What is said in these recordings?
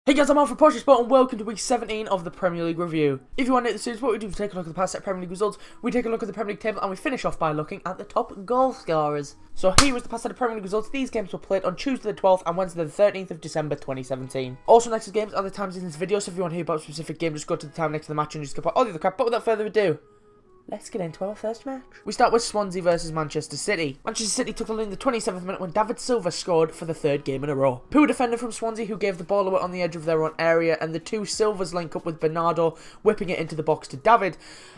Hey guys, I'm Alfred Sport and welcome to week 17 of the Premier League review. If you want to know the series, what we do is take a look at the past set Premier League results, we take a look at the Premier League table, and we finish off by looking at the top goal scorers. So here is the past set of Premier League results. These games were played on Tuesday the 12th and Wednesday the 13th of December 2017. Also next to games are the times in this video, so if you want to hear about a specific game, just go to the time next to the match and just skip out all the other crap. But without further ado, let's get into our first match. We start with Swansea versus Manchester City. Manchester City took the lead in the 27th minute when David Silva scored for the third game in a row. Poor defender from Swansea who gave the ball away on the edge of their own area, and the two Silvas link up with Bernardo, whipping it into the box to David,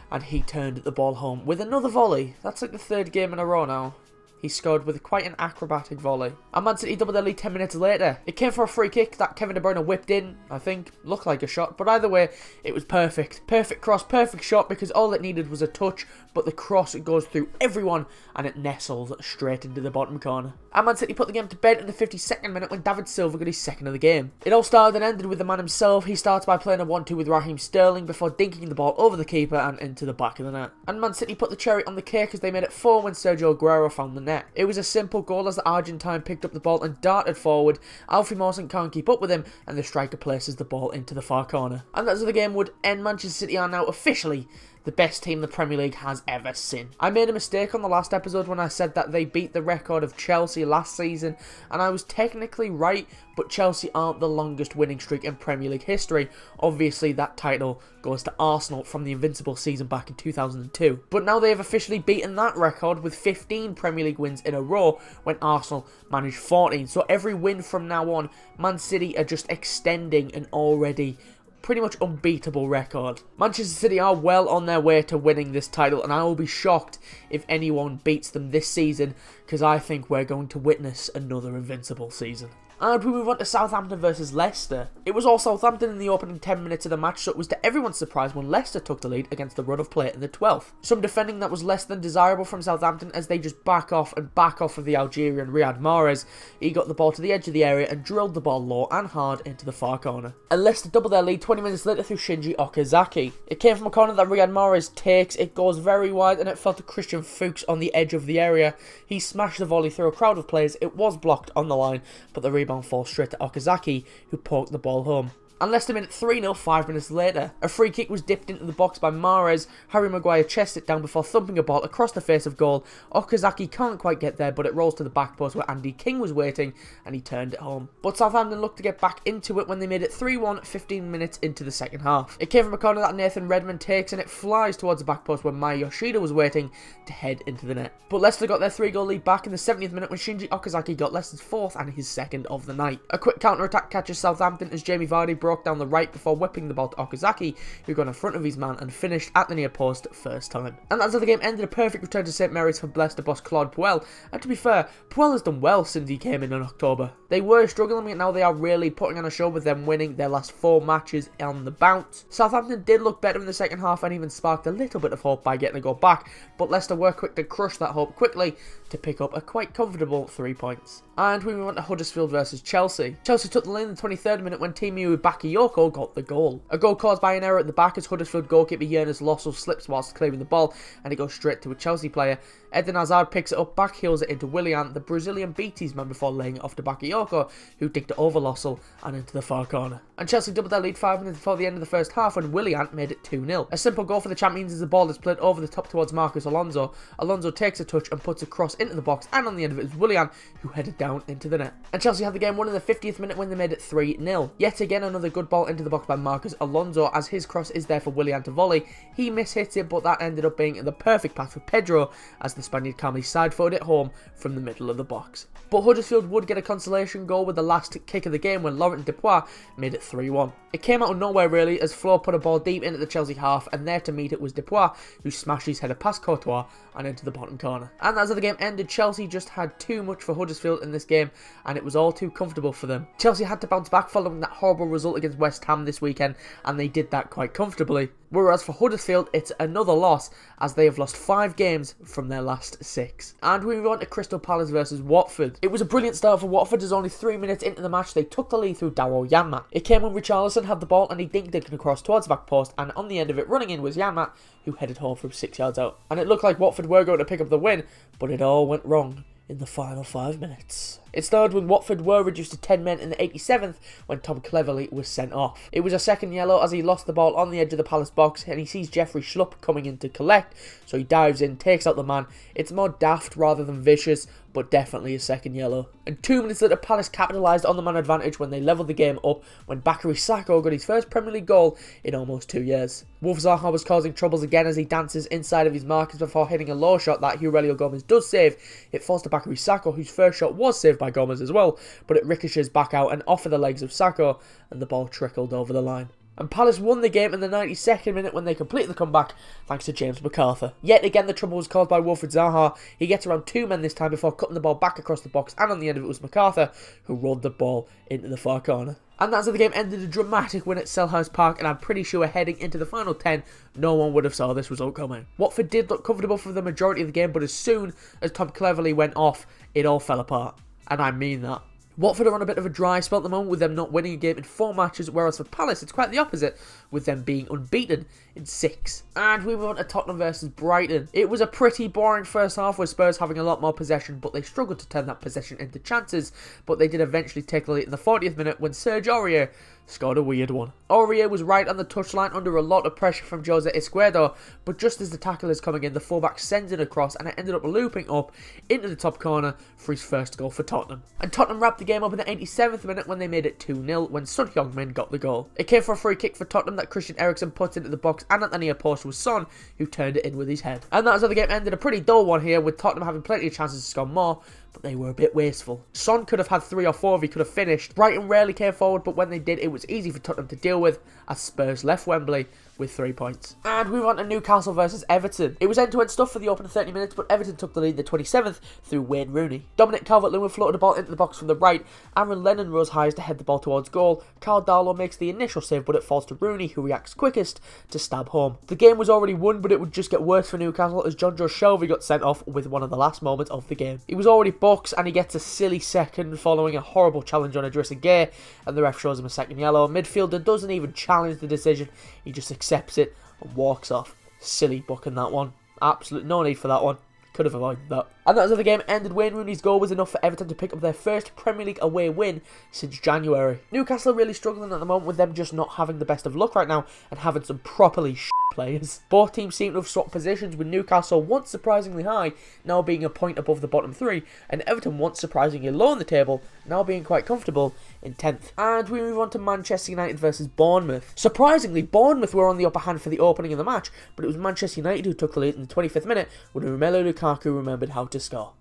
and he turned the ball home with another volley. That's like the third game in a row now. He scored with quite an acrobatic volley. And Man City doubled their lead 10 minutes later. It came for a free kick that Kevin De Bruyne whipped in. I think looked like a shot, but either way, it was perfect. Perfect cross, perfect shot, because all it needed was a touch, but the cross goes through everyone and it nestles straight into the bottom corner. And Man City put the game to bed in the 52nd minute when David Silva got his second of the game. It all started and ended with the man himself. He starts by playing a 1-2 with Raheem Sterling before dinking the ball over the keeper and into the back of the net. And Man City put the cherry on the cake as they made it 4 when Sergio Aguero found the net. It was a simple goal as the Argentine picked up the ball and darted forward. Alfie Mawson can't keep up with him and the striker places the ball into the far corner. And that's how the game would end. Manchester City are now officially the best team the Premier League has ever seen. I made a mistake on the last episode when I said that they beat the record of Chelsea last season, and I was technically right, but Chelsea aren't the longest winning streak in Premier League history. Obviously that title goes to Arsenal from the invincible season back in 2002. But now they have officially beaten that record with 15 Premier League wins in a row when Arsenal managed 14. So every win from now on, Man City are just extending an already pretty much unbeatable record. Manchester City are well on their way to winning this title, and I will be shocked if anyone beats them this season, because I think we're going to witness another invincible season. And we move on to Southampton versus Leicester. It was all Southampton in the opening 10 minutes of the match, so it was to everyone's surprise when Leicester took the lead against the run of play in the 12th. Some defending that was less than desirable from Southampton as they just back off of the Algerian Riyad Mahrez. He got the ball to the edge of the area and drilled the ball low and hard into the far corner. And Leicester doubled their lead 20 minutes later through Shinji Okazaki. It came from a corner that Riyad Mahrez takes, it goes very wide and it fell to Christian Fuchs on the edge of the area. He smashed the volley through a crowd of players. It was blocked on the line, but the rebound falls straight to Okazaki, who poked the ball home. And Leicester made it 3-0 5 minutes later. A free kick was dipped into the box by Mahrez. Harry Maguire chested it down before thumping a ball across the face of goal. Okazaki can't quite get there, but it rolls to the back post where Andy King was waiting, and he turned it home. But Southampton looked to get back into it when they made it 3-1 15 minutes into the second half. It came from a corner that Nathan Redmond takes, and it flies towards the back post where Maya Yoshida was waiting to head into the net. But Leicester got their 3-goal lead back in the 70th minute when Shinji Okazaki got Leicester's 4th and his 2nd of the night. A quick counter-attack catches Southampton as Jamie Vardy broke down the right before whipping the ball to Okazaki, who got in front of his man and finished at the near post first time. And that's how the game ended. A perfect return to St Mary's for Leicester boss Claude Puel. And to be fair, Puel has done well since he came in October. They were struggling, but now they are really putting on a show with them winning their last 4 matches on the bounce. Southampton did look better in the second half and even sparked a little bit of hope by getting a goal back, but Leicester were quick to crush that hope quickly to pick up a quite comfortable 3 points. And we move on to Huddersfield versus Chelsea. Chelsea took the lead in the 23rd minute when Timu Bakayoko got the goal. A goal caused by an error at the back as Huddersfield goalkeeper Jonas Lossell slips whilst clearing the ball, and it goes straight to a Chelsea player. Eden Hazard picks it up, backheels it into Willian. The Brazilian beat his man before laying it off to Bakayoko, who dicked it over Lossell and into the far corner. And Chelsea doubled their lead 5 minutes before the end of the first half when Willian made it 2-0. A simple goal for the champions as the ball is played over the top towards Marcus Alonso. Alonso takes a touch and puts a cross into the box, and on the end of it is Willian, who headed down into the net. And Chelsea had the game won in the 50th minute when they made it 3-0. Yet again another good ball into the box by Marcus Alonso as his cross is there for Willian to volley. He mishits it, but that ended up being the perfect pass for Pedro as the Spaniard calmly side-footed it home from the middle of the box. But Huddersfield would get a consolation goal with the last kick of the game when Laurent Dupois made it 3-1. It came out of nowhere really as Flo put a ball deep into the Chelsea half, and there to meet it was Dupois, who smashed his header past Courtois and into the bottom corner. And as the game ended, Chelsea just had too much for Huddersfield in this game, and it was all too comfortable for them. Chelsea had to bounce back following that horrible result against West Ham this weekend, and they did that quite comfortably. Whereas for Huddersfield, it's another loss as they have lost 5 games from their last 6. And we move on to Crystal Palace versus Watford. It was a brilliant start for Watford as only 3 minutes into the match they took the lead through Daryl Janmaat. It came when Richarlison had the ball and he dinked it across towards the back post, and on the end of it running in was Janmaat, who headed home from 6 yards out. And it looked like Watford were going to pick up the win, but it all went wrong in the final 5 minutes. It started when Watford were reduced to 10 men in the 87th when Tom Cleverley was sent off. It was a second yellow as he lost the ball on the edge of the Palace box and he sees Jeffrey Schlupp coming in to collect, so he dives in, takes out the man. It's more daft rather than vicious, but definitely a second yellow. And 2 minutes later, Palace capitalised on the man advantage when they levelled the game up when Bakary Sakho got his first Premier League goal in almost 2 years. Wilf Zaha was causing troubles again as he dances inside of his markers before hitting a low shot that Aurelio Gomez does save. It falls to Bakary Sakho, whose first shot was saved by Gomez as well, but it ricochets back out and off of the legs of Sakho, and the ball trickled over the line. And Palace won the game in the 92nd minute when they completed the comeback thanks to James McArthur. Yet again the trouble was caused by Wilfried Zaha. He gets around 2 men this time before cutting the ball back across the box, and on the end of it was McArthur who rolled the ball into the far corner. And that's how the game ended, a dramatic win at Selhurst Park, and I'm pretty sure heading into the final 10, no one would have saw this result coming. Watford did look comfortable for the majority of the game, but as soon as Tom Cleverley went off, it all fell apart. And I mean that. Watford are on a bit of a dry spell at the moment with them not winning a game in 4 matches, whereas for Palace it's quite the opposite, with them being unbeaten in 6. And we move on to Tottenham versus Brighton. It was a pretty boring first half with Spurs having a lot more possession, but they struggled to turn that possession into chances, but they did eventually take the lead in the 40th minute when Serge Aurier scored a weird one. Aurier was right on the touchline under a lot of pressure from Jose Izquierdo, but just as the tackle is coming in, the fullback sends it across and it ended up looping up into the top corner for his first goal for Tottenham. And Tottenham wrapped the game up in the 87th minute when they made it 2-0 when Son Heung-min got the goal. It came for a free kick for Tottenham that Christian Eriksen put into the box, and at the near post was Son who turned it in with his head. And that was how the game ended, a pretty dull one here with Tottenham having plenty of chances to score more, but they were a bit wasteful. Son could have had 3 or 4 if he could have finished. Brighton rarely came forward, but when they did, it was easy for Tottenham to deal with as Spurs left Wembley with 3 points. And we went to Newcastle versus Everton. It was end-to-end stuff for the opening 30 minutes, but Everton took the lead in the 27th through Wayne Rooney. Dominic Calvert-Lewin floated the ball into the box from the right. Aaron Lennon rose highest to head the ball towards goal. Carl Darlow makes the initial save, but it falls to Rooney, who reacts quickest to stab home. The game was already won, but it would just get worse for Newcastle as John Joe Shelvey got sent off with one of the last moments of the game. He was already boxed and he gets a silly second following a horrible challenge on Idrissa Gueye, and the ref shows him a second yellow. A midfielder doesn't even challenge the decision, he just accepts it and walks off. Silly booking that one. Absolute no need for that one. Could have avoided that. And that was how the game ended. Wayne Rooney's goal was enough for Everton to pick up their first Premier League away win since January. Newcastle are really struggling at the moment with them just not having the best of luck right now and having some properly players. Both teams seem to have swapped positions, with Newcastle once surprisingly high, now being a point above the bottom 3, and Everton once surprisingly low on the table, now being quite comfortable in 10th. And we move on to Manchester United versus Bournemouth. Surprisingly, Bournemouth were on the upper hand for the opening of the match, but it was Manchester United who took the lead in the 25th minute when Romelu Lukaku remembered how to score.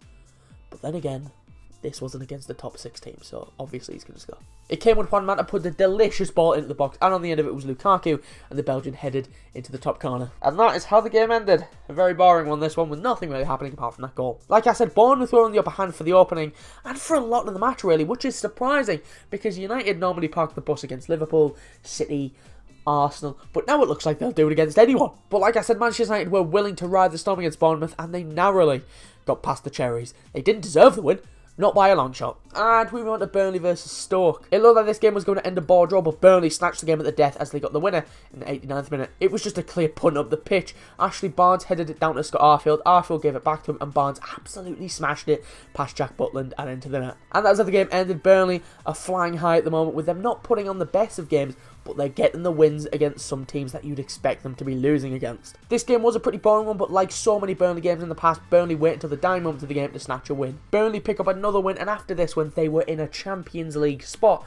But then again, this wasn't against the top 6 team, so obviously he's going to score. It came when Juan Mata put the delicious ball into the box, and on the end of it was Lukaku, and the Belgian headed into the top corner. And that is how the game ended. A very boring one, this one, with nothing really happening apart from that goal. Like I said, Bournemouth were on the upper hand for the opening, and for a lot of the match really, which is surprising, because United normally park the bus against Liverpool, City, Arsenal, but now it looks like they'll do it against anyone. But like I said, Manchester United were willing to ride the storm against Bournemouth, and they narrowly got past the Cherries. They didn't deserve the win, not by a long shot. And we went to Burnley versus Stoke. It looked like this game was going to end a ball draw, but Burnley snatched the game at the death as they got the winner in the 89th minute. It was just a clear punt up the pitch. Ashley Barnes headed it down to Scott Arfield. Arfield gave it back to him, and Barnes absolutely smashed it past Jack Butland and into the net. And that's how the game ended. Burnley are flying high at the moment, with them not putting on the best of games, but they're getting the wins against some teams that you'd expect them to be losing against. This game was a pretty boring one, but like so many Burnley games in the past, Burnley wait until the dying moment of the game to snatch a win. Burnley pick up another win, and after this one, they were in a Champions League spot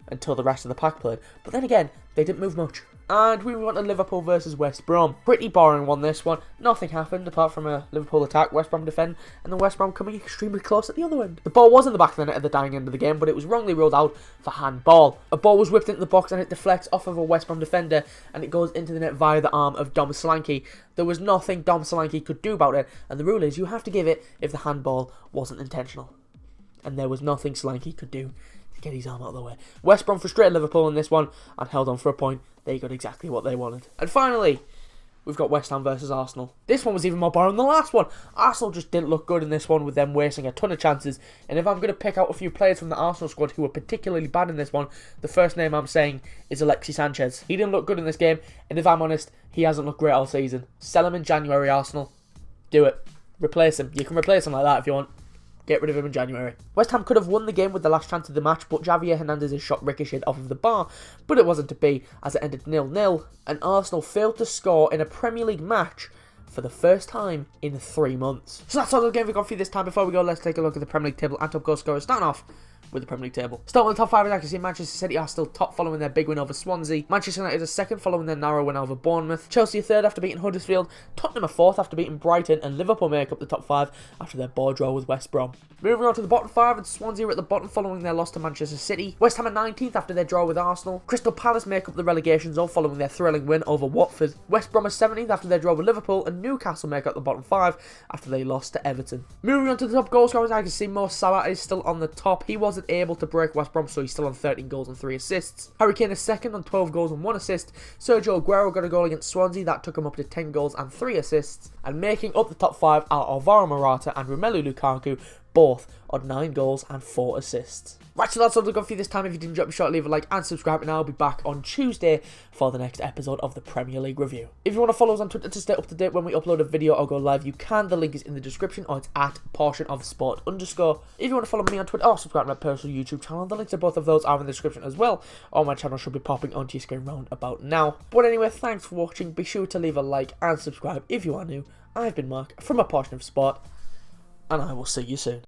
until the rest of the pack played. But then again, they didn't move much. And we went to Liverpool versus West Brom. Pretty boring one, this one. Nothing happened apart from a Liverpool attack, West Brom defend, and then West Brom coming extremely close at the other end. The ball was in the back of the net at the dying end of the game, but it was wrongly ruled out for handball. A ball was whipped into the box and it deflects off of a West Brom defender, and it goes into the net via the arm of Dom Solanke. There was nothing Dom Solanke could do about it, and the rule is you have to give it if the handball wasn't intentional. And there was nothing Solanke could do to get his arm out of the way. West Brom frustrated Liverpool in this one and held on for a point. They got exactly what they wanted. And finally, we've got West Ham versus Arsenal. This one was even more boring than the last one. Arsenal just didn't look good in this one, with them wasting a ton of chances. And if I'm going to pick out a few players from the Arsenal squad who were particularly bad in this one, the first name I'm saying is Alexis Sanchez. He didn't look good in this game, and if I'm honest, he hasn't looked great all season. Sell him in January, Arsenal. Do it. Replace him. You can replace him like that if you want. get rid of him in January. West Ham could have won the game with the last chance of the match, but Javier Hernandez's shot ricocheted off of the bar, but it wasn't to be as it ended 0-0, and Arsenal failed to score in a Premier League match for the first time in 3 months. So that's all the game we've got for you this time. Before we go, let's take a look at the Premier League table and top goal scorers. Starting off with the Premier League table. Starting with the top 5, as I can see, Manchester City are still top following their big win over Swansea. Manchester United are second following their narrow win over Bournemouth. Chelsea are third after beating Huddersfield. Tottenham are fourth after beating Brighton, and Liverpool make up the top 5 after their ball draw with West Brom. Moving on to the bottom 5, and Swansea are at the bottom following their loss to Manchester City. West Ham are 19th after their draw with Arsenal. Crystal Palace make up the relegation zone following their thrilling win over Watford. West Brom are 17th after their draw with Liverpool, and Newcastle make up the bottom 5 after they lost to Everton. Moving on to the top goal scorers, I can see Mo Salah is still on the top. He wasn't able to break West Brom, so he's still on 13 goals and 3 assists. Harry Kane is second on 12 goals and 1 assist. Sergio Aguero got a goal against Swansea that took him up to 10 goals and 3 assists. And making up the top 5 are Alvaro Morata and Romelu Lukaku, both on 9 goals and 4 assists. Right, so that's all I've got for you this time. If you did enjoy the show, leave a like and subscribe, and I'll be back on Tuesday for the next episode of the Premier League review. If you want to follow us on Twitter to stay up to date when we upload a video or go live, you can. The link is in the description, or it's at portionofsport_. If you want to follow me on Twitter or subscribe to my personal YouTube channel, the links to both of those are in the description as well, or my channel should be popping onto your screen round about now. But anyway, thanks for watching. Be sure to leave a like and subscribe if you are new. I've been Mark from A Portion of Sport, and I will see you soon.